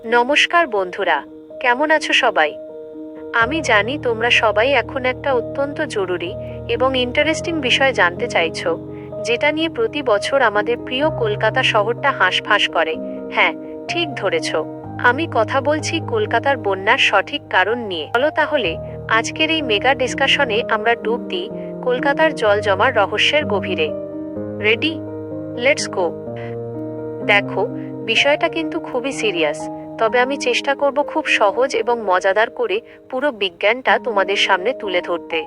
নমস্কার বন্ধুরা, কেমন আছো সবাই? আমি জানি তোমরা সবাই এখন একটা অত্যন্ত জরুরি এবং ইন্টারেস্টিং বিষয় জানতে চাইছো, যেটা নিয়ে প্রতি বছর আমাদের প্রিয় কলকাতা শহরটা হাঁসফাঁস করে। হ্যাঁ, ঠিক ধরেছ। আমি কথা বলছি কলকাতার বন্যার সঠিক কারণ নিয়ে। চলো তাহলে আজকের এই মেগা ডিসকাশনে আমরা ডুব দিই কলকাতার জল জমার রহস্যের গভীরে। রেডি? Let's go. দেখো, বিষয়টা কিন্তু খুবই সিরিয়াস, তবে আমি চেষ্টা করব খুব সহজ এবং মজাদার করে পুরো বিজ্ঞানটা তোমাদের সামনে তুলে ধরতে।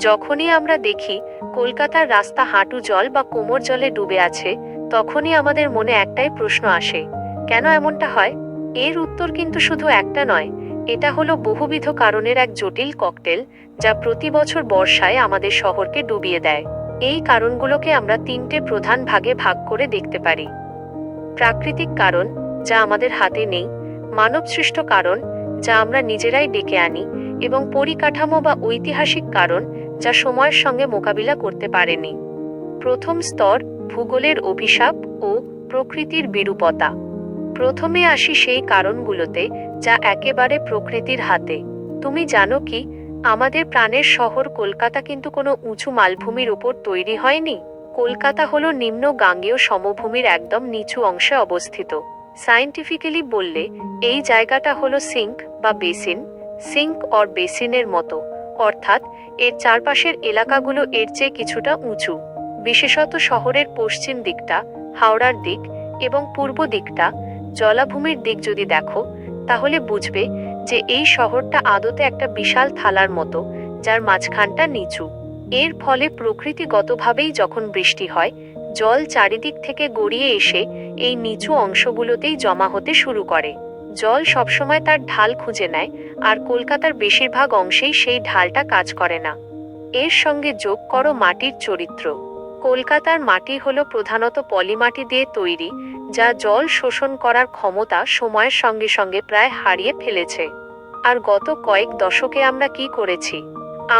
যখনই আমরা দেখি কলকাতার রাস্তা হাঁটু জল বা কোমর জলে ডুবে আছে, তখনই আমাদের মনে একটাই প্রশ্ন আসে, কেন এমনটা হয়? এর উত্তর কিন্তু শুধু একটা নয়, এটা হলো বহুবিধ কারণের এক জটিল ককটেল, যা প্রতি বছর বর্ষায় আমাদের শহরকে ডুবিয়ে দেয়। এই কারণগুলোকে আমরা তিনটে প্রধান ভাগে ভাগ করে দেখতে পারি। প্রাকৃতিক কারণ, যা আমাদের হাতে নেই; মানবসৃষ্ট কারণ, যা আমরা নিজেরাই ডেকে আনি; এবং পরিকাঠামো বা ঐতিহাসিক কারণ, যা সময়ের সঙ্গে মোকাবিলা করতে পারেনি। প্রথম স্তর, ভূগোলের অভিশাপ ও প্রকৃতির বিরূপতা। প্রথমে আসি সেই কারণগুলোতে যা একেবারে প্রকৃতির হাতে। তুমি জানো কি, আমাদের প্রাণের শহর কলকাতা কিন্তু কোনো উঁচু মালভূমির উপর তৈরি হয়নি। কলকাতা হলো নিম্ন গাঙ্গেয় সমভূমির একদম নিচু অংশে অবস্থিত। সায়েন্টিফিক্যালি বললে এই জায়গাটা হলো সিঙ্ক বা বেসিন, সিঙ্ক অর বেসিনের মতো, অর্থাৎ এর চারপাশের এলাকাগুলো এর চেয়ে কিছুটা উঁচু। বিশেষত শহরের পশ্চিম দিকটা, হাওড়ার দিক, এবং পূর্ব দিকটা, জলাভূমির দিক যদি দেখো, তাহলে বুঝবে যে এই শহরটা আদতে একটা বিশাল থালার মতো, যার মাঝখানটা নিচু। এর ফলে প্রকৃতিগতভাবেই যখন বৃষ্টি হয়, জল চারিদিক থেকে গড়িয়ে এসে এই নিচু অংশগুলোতেই জমা হতে শুরু করে। জল সবসময় তার ঢাল খুঁজে নেয়, আর কলকাতার বেশিরভাগ অংশেই সেই ঢালটা কাজ করে না। এর সঙ্গে যোগ করো মাটির চরিত্র। কলকাতার মাটি হলো প্রধানত পলিমাটি দিয়ে তৈরি, যা জল শোষণ করার ক্ষমতা সময়ের সঙ্গে সঙ্গে প্রায় হারিয়ে ফেলেছে। আর গত কয়েক দশকে আমরা কি করেছি?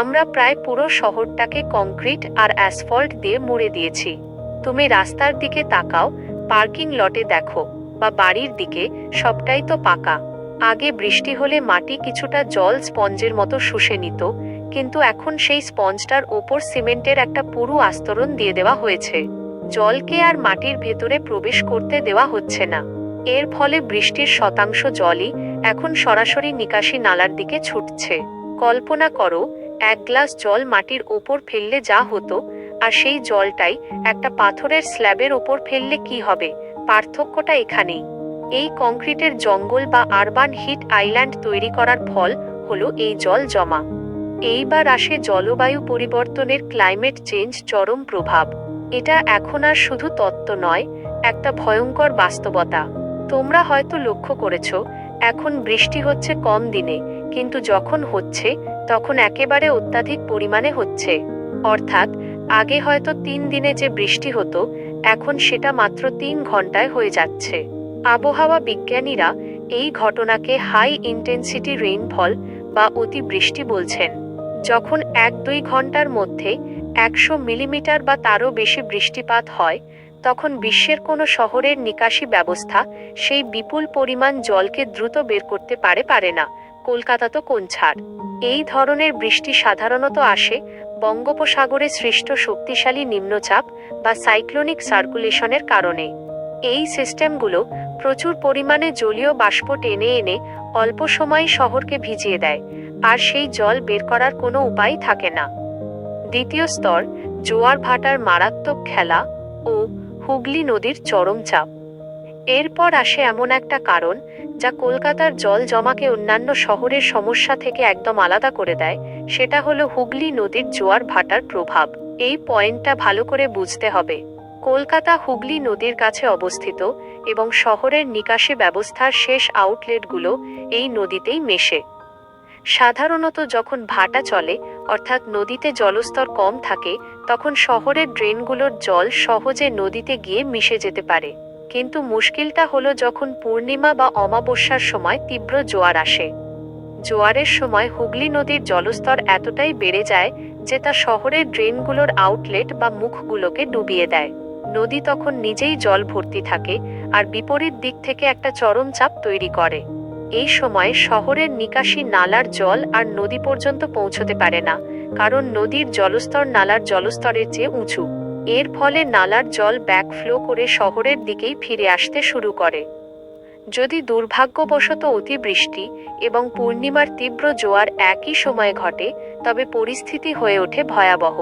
আমরা প্রায় পুরো শহরটাকে কংক্রিট আর অ্যাসফল্ট দিয়ে মুড়ে দিয়েছি। তুমি রাস্তার দিকে তাকাও, পার্কিং লটে দেখো, বা বাড়ির দিকে, সবটাই তো পাকা। আগে বৃষ্টি হলে মাটি কিছুটা জল স্পঞ্জের মতো শুষে নিত, কিন্তু এখন সেই স্পঞ্জটার ওপর সিমেন্টের একটা পুরু আস্তরণ দিয়ে দেওয়া হয়েছে। জলকে আর মাটির ভেতরে প্রবেশ করতে দেওয়া হচ্ছে না। এর ফলে বৃষ্টির শতাংশ জলই এখন সরাসরি নিকাশি নালার দিকে ছুটছে। কল্পনা করো, এক গ্লাস জল মাটির ওপর ফেললে যা হতো, আর সেই জলটাই একটা পাথরের স্ল্যাবের ওপর ফেললে কি হবে। পার্থক্যটা এখানেই। এই কংক্রিটের জঙ্গল বা আরবান হিট আইল্যান্ড তৈরি করার ফল হলো এই জল জমা। এইবার আসে জলবায়ু পরিবর্তনের, ক্লাইমেট চেঞ্জ চরম প্রভাব। এটা এখন আর শুধু তত্ত্ব নয়, একটা ভয়ঙ্কর বাস্তবতা। তোমরা হয়তো লক্ষ্য করেছো, এখন বৃষ্টি হচ্ছে কম দিনে, কিন্তু যখন হচ্ছে তখন একেবারে অত্যাধিক পরিমাণে হচ্ছে। অর্থাৎ আগে হয়তো 3 দিনে যে বৃষ্টি হতো, এখন সেটা মাত্র 3 ঘন্টায় হয়ে যাচ্ছে। আবহাওয়া বিজ্ঞানীরা এই ঘটনাকে হাই ইন্টেন্সিটি রেইনফল বা অতিবৃষ্টি বলছেন। যখন 1-2 ঘন্টার মধ্যে 100 মিলিমিটার বা তারও বেশি বৃষ্টিপাত হয়, তখন বিশ্বের কোনো শহরের নিকাশি ব্যবস্থা সেই বিপুল পরিমাণ জলকে দ্রুত বের করতে পারে না। কলকাতা তো কোন ছাড়। এই ধরনের বৃষ্টি সাধারণত আসে বঙ্গোপসাগরে সৃষ্ট শক্তিশালী নিম্নচাপ বা সাইক্লোনিক সার্কুলেশনের কারণে। এই সিস্টেমগুলো প্রচুর পরিমাণে জলীয় বাষ্প টেনে এনে অল্প সময় শহরকে ভিজিয়ে দেয়, আর সেই জল বের করার কোনো উপায় থাকে না। দ্বিতীয় স্তর, জোয়ার ভাটার মারাত্মক খেলা ও হুগলি নদীর চরম চাপ। এরপর আসে এমন একটা কারণ যা কলকাতার জল জমাকে অন্যান্য শহরের সমস্যা থেকে একদম আলাদা করে দেয়, সেটা হলো হুগলি নদীর জোয়ার ভাটার প্রভাব। এই পয়েন্টটা ভালো করে বুঝতে হবে। কলকাতা হুগলি নদীর কাছে অবস্থিত, এবং শহরের নিকাশি ব্যবস্থার শেষ আউটলেটগুলো এই নদীতেই মেশে। সাধারণত যখন ভাটা চলে, অর্থাৎ নদীতে জলস্তর কম থাকে, তখন শহরের ড্রেনগুলোর জল সহজে নদীতে গিয়ে মিশে যেতে পারে। কিন্তু মুশকিলটা হলো যখন পূর্ণিমা বা অমাবস্যার সময় তীব্র জোয়ার আসে। জোয়ারের সময় হুগলি নদীর জলস্তর এতটাই বেড়ে যায় যে তা শহরের ড্রেনগুলোর আউটলেট বা মুখগুলোকে ডুবিয়ে দেয়। নদী তখন নিজেই জল ভর্তি থাকে, আর বিপরীত দিক থেকে একটা চরম চাপ তৈরি করে। এই সময় শহরের নিকাশি নালার জল আর নদী পর্যন্ত পৌঁছতে পারে না, কারণ নদীর জলস্তর নালার জলস্তরের চেয়ে উঁচু। এর ফলে নালার জল ব্যাকফ্লো করে শহরের দিকেই ফিরে আসতে শুরু করে। যদি দুর্ভাগ্যবশত অতিবৃষ্টি এবং পূর্ণিমার তীব্র জোয়ার একই সময়ে ঘটে, তবে পরিস্থিতি হয়ে ওঠে ভয়াবহ।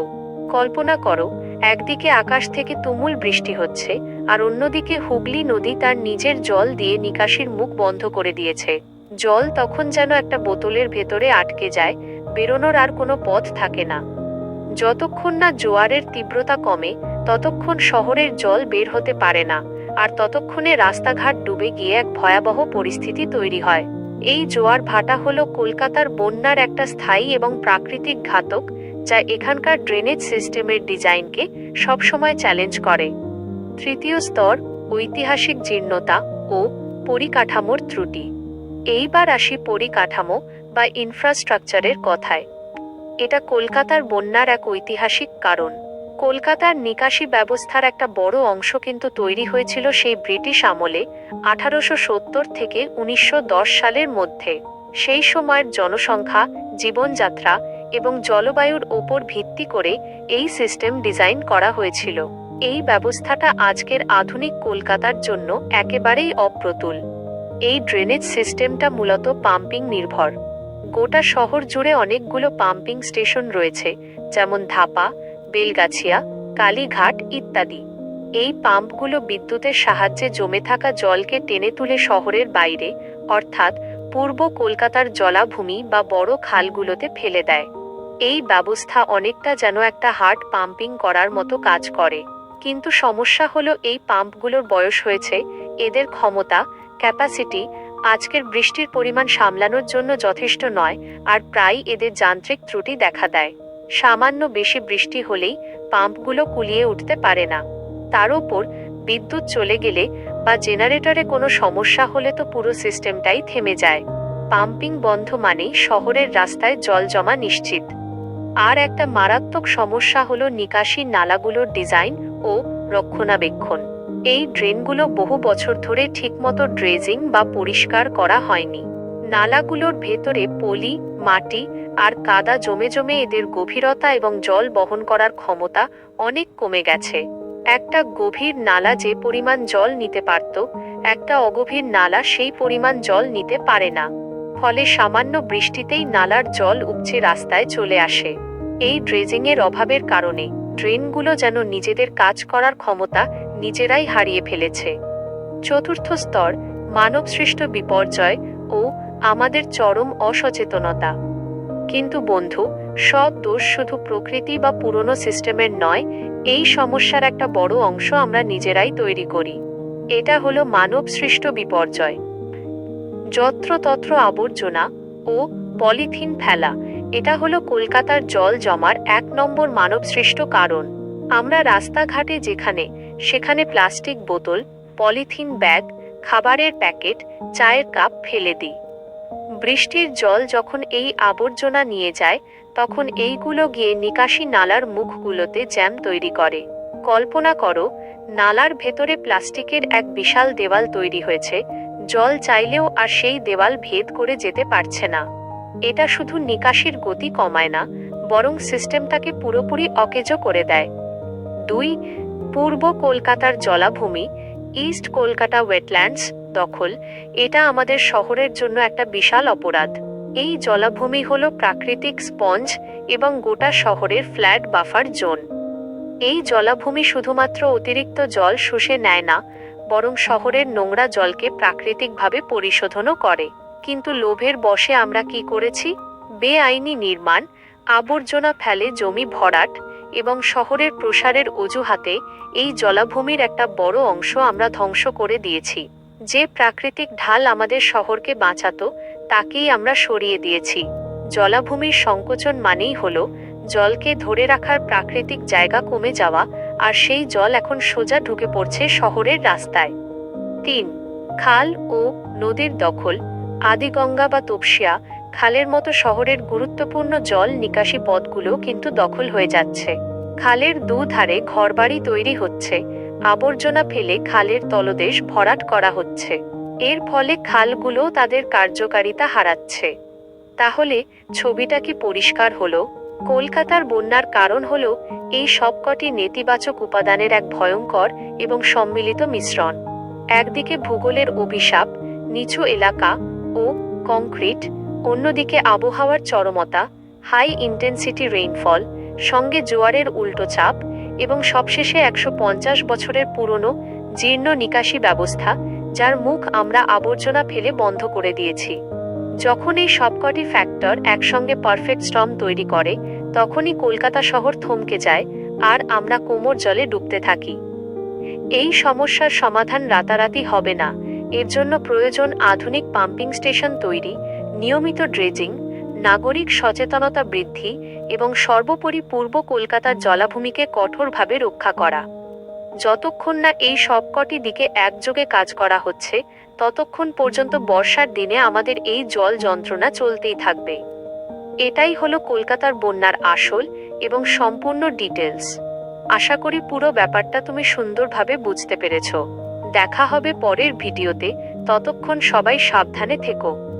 কল্পনা করো, একদিকে আকাশ থেকে তুমুল বৃষ্টি হচ্ছে, আর অন্যদিকে হুগলি নদী তার নিজের জল দিয়ে নিকাশির মুখ বন্ধ করে দিয়েছে। জল তখন যেন একটা বোতলের ভেতরে আটকে যায়, বেরোনোর আর কোনো পথ থাকে না। যতক্ষণ না জোয়ারের তীব্রতা কমে, ততক্ষণ শহরের জল বের হতে পারে না, আর ততক্ষণে রাস্তাঘাট ডুবে গিয়ে এক ভয়াবহ পরিস্থিতি তৈরি হয়। এই জোয়ার ভাটা হলো কলকাতার বন্যার একটা স্থায়ী এবং প্রাকৃতিক ঘাতক, যা এখানকার ড্রেনেজ সিস্টেমের ডিজাইনকে সবসময় চ্যালেঞ্জ করে। তৃতীয় স্তর, ঐতিহাসিক জীর্ণতা ও পরিকাঠামোর ত্রুটি। এইবার আসি পরিকাঠামো বা ইনফ্রাস্ট্রাকচারের কথায়। এটা কলকাতার বন্যার এক ঐতিহাসিক কারণ। কলকাতার নিকাশি ব্যবস্থার একটা বড় অংশ কিন্তু তৈরি হয়েছিল সেই ব্রিটিশ আমলে, 1870 থেকে 1910 সালের মধ্যে। সেই সময়ের জনসংখ্যা, জীবনযাত্রা এবং জলবায়ুর ওপর ভিত্তি করে এই সিস্টেম ডিজাইন করা হয়েছিল। এই ব্যবস্থাটা আজকের আধুনিক কলকাতার জন্য একেবারেই অপ্রতুল। এই ড্রেনেজ সিস্টেমটা মূলত পাম্পিং নির্ভর। গোটা শহর জুড়ে অনেকগুলো পাম্পিং স্টেশন রয়েছে, যেমন ধাপা, বেলগাছিয়া, কালীঘাট ইত্যাদি। এই পাম্পগুলো বিদ্যুতের সাহায্যে জমে থাকা জলকে টেনে তুলে শহরের বাইরে, অর্থাৎ পূর্ব কলকাতার জলাভূমি বা বড় খালগুলোতে ফেলে দেয়। এই ব্যবস্থা অনেকটা যেন একটা হার্ড পাম্পিং করার মতো কাজ করে। কিন্তু সমস্যা হলো, এই পাম্পগুলোর বয়স হয়েছে, এদের ক্ষমতা, ক্যাপাসিটি আজকের বৃষ্টির পরিমাণ সামলানোর জন্য যথেষ্ট নয়, আর প্রায় এদের যান্ত্রিক ত্রুটি দেখা দেয়। সামান্য বেশি বৃষ্টি হলেই পাম্পগুলো কুলিয়ে উঠতে পারে না। তার উপর বিদ্যুৎ চলে গেলে বা জেনারেটরে কোনো সমস্যা হলে তো পুরো সিস্টেমটাই থেমে যায়। পাম্পিং বন্ধ মানেই শহরের রাস্তায় জল জমা নিশ্চিত। আর একটা মারাত্মক সমস্যা হলো নিকাশি নালাগুলোর ডিজাইন ও রক্ষণাবেক্ষণ। এই ড্রেনগুলো বহু বছর ধরে ঠিকমতো ড্রেজিং বা পরিষ্কার করা হয়নি। নালাগুলোর ভেতরে পলি, মাটি আর কাদা জমে জমে এদের গভীরতা এবং জল বহন করার ক্ষমতা অনেক কমে গেছে। একটা গভীর নালা যে পরিমাণ জল নিতে পারত, একটা অগভীর নালা সেই পরিমাণ জল নিতে পারে না। ফলে সামান্য বৃষ্টিতেই নালার জল উপচে রাস্তায় চলে আসে। এই ড্রেজিংয়ের অভাবের কারণে ড্রেনগুলো যেন নিজেদের কাজ করার ক্ষমতা নিজেরাই হারিয়ে ফেলেছে। চতুর্থ স্তর, মানবসৃষ্ট বিপর্যয় ও আমাদের চরম অসচেতনতা। কিন্তু বন্ধু, সব দোষ শুধু প্রকৃতি বা পুরনো সিস্টেমের নয়। এই সমস্যার একটা বড় অংশ আমরা নিজেরাই তৈরি করি। এটা হলো মানবসৃষ্ট বিপর্যয়। যত্রতত্র আবর্জনা ও পলিথিন ফেলা, এটা হলো কলকাতার জল জমার 1 নম্বর মানবসৃষ্ট কারণ। আমরা রাস্তাঘাটে যেখানে সেখানে প্লাস্টিক বোতল, পলিথিন ব্যাগ, খাবারের প্যাকেট, চায়ের কাপ ফেলে দিই। বৃষ্টির জল যখন এই আবর্জনা নিয়ে যায়, তখন এইগুলো গিয়ে নিকাশি নালার মুখগুলোতে জ্যাম তৈরি করে। কল্পনা করো, নালার ভেতরে প্লাস্টিকের এক বিশাল দেওয়াল তৈরি হয়েছে, জল চাইলেও আর সেই দেওয়াল ভেদ করে যেতে পারছে না। এটা শুধু নিকাশির গতি কমায় না, বরং সিস্টেমটাকে পুরোপুরি অকেজো করে দেয়। 2. পূর্ব কলকাতার জলাভূমি, ইস্ট কলকাতা ওয়েটল্যান্ডস দখল। এটা আমাদের শহরের জন্য একটা বিশাল অপরাধ। এই জলাভূমি হলো প্রাকৃতিক স্পঞ্জ এবং গোটা শহরের ফ্ল্যাট বাফার জোন। এই জলাভূমি শুধুমাত্র অতিরিক্ত জল শুষে নেয় না, বরং শহরের নোংরা জলকে প্রাকৃতিকভাবে পরিশোধনও করে। কিন্তু লোভের বশে আমরা কি করেছি? বেআইনি নির্মাণ, আবর্জনা ফেলে জমি ভরাট এবং শহরের প্রসারের অজুহাতে এই জলাভূমির একটা বড় অংশ আমরা ধ্বংস করে দিয়েছি। যে প্রাকৃতিক ঢাল আমাদের শহরকে বাঁচাতো, তাকেই আমরা সরিয়ে দিয়েছি। জলাভূমির সংকোচন মানেই হলো জলকে ধরে রাখার প্রাকৃতিক জায়গা কমে যাওয়া, আর সেই জল এখন সোজা ঢুকে পড়ছে শহরের রাস্তায়। 3. খাল ও নদীর দখল, আদিগঙ্গা বা তপসিয়া খালের মতো শহরের গুরুত্বপূর্ণ জল নিকাশি পথগুলো কিন্তু দখল হয়ে যাচ্ছে। খালের দুধারে ঘরবাড়ি তৈরি হচ্ছে, আবর্জনা ফেলে খালের তলদেশ ভরাট করা হচ্ছে। এর ফলে খালগুলোও তাদের কার্যকারিতা হারাচ্ছে। তাহলে ছবিটা কি পরিষ্কার হলো? কলকাতার বন্যার কারণ হলো এই সবকটি নেতিবাচক উপাদানের এক ভয়ঙ্কর এবং সম্মিলিত মিশ্রণ। একদিকে ভূগোলের অভিশাপ, নিচু এলাকা ও কংক্রিট, অন্যদিকে আবহাওয়ার চরমতা, হাই ইন্টেন্সিটি রেইনফল, সঙ্গে জোয়ারের উল্টো চাপ, এবং সবশেষে ১৫০ বছরের পুরনো জীর্ণ নিকাশি ব্যবস্থা, যার মুখ আমরা আবর্জনা ফেলে বন্ধ করে দিয়েছি। যখন এই সবকটি ফ্যাক্টর একসঙ্গে পারফেক্ট স্টর্ম তৈরি করে, তখনই কলকাতা শহর থমকে যায় আর আমরা কোমর জলে ডুবতে থাকি। এই সমস্যার সমাধান রাতারাতি হবে না। এর জন্য প্রয়োজন আধুনিক পাম্পিং স্টেশন তৈরি, নিয়মিত ড্রেজিং, নাগরিক সচেতনতা বৃদ্ধি এবং সর্বোপরি পূর্ব কলকাতার জলাভূমিকে কঠোরভাবে রক্ষা করা। যতক্ষণ না এই সবকটি দিকে একযোগে কাজ করা হচ্ছে, ততক্ষণ পর্যন্ত বর্ষার দিনে আমাদের এই জল যন্ত্রণা চলতেই থাকবে। এটাই হলো কলকাতার বন্যার আসল এবং সম্পূর্ণ ডিটেলস। আশা করি পুরো ব্যাপারটা তুমি সুন্দরভাবে বুঝতে পেরেছো। দেখা হবে পরের ভিডিওতে। ততক্ষণ সবাই সাবধানে থেকো।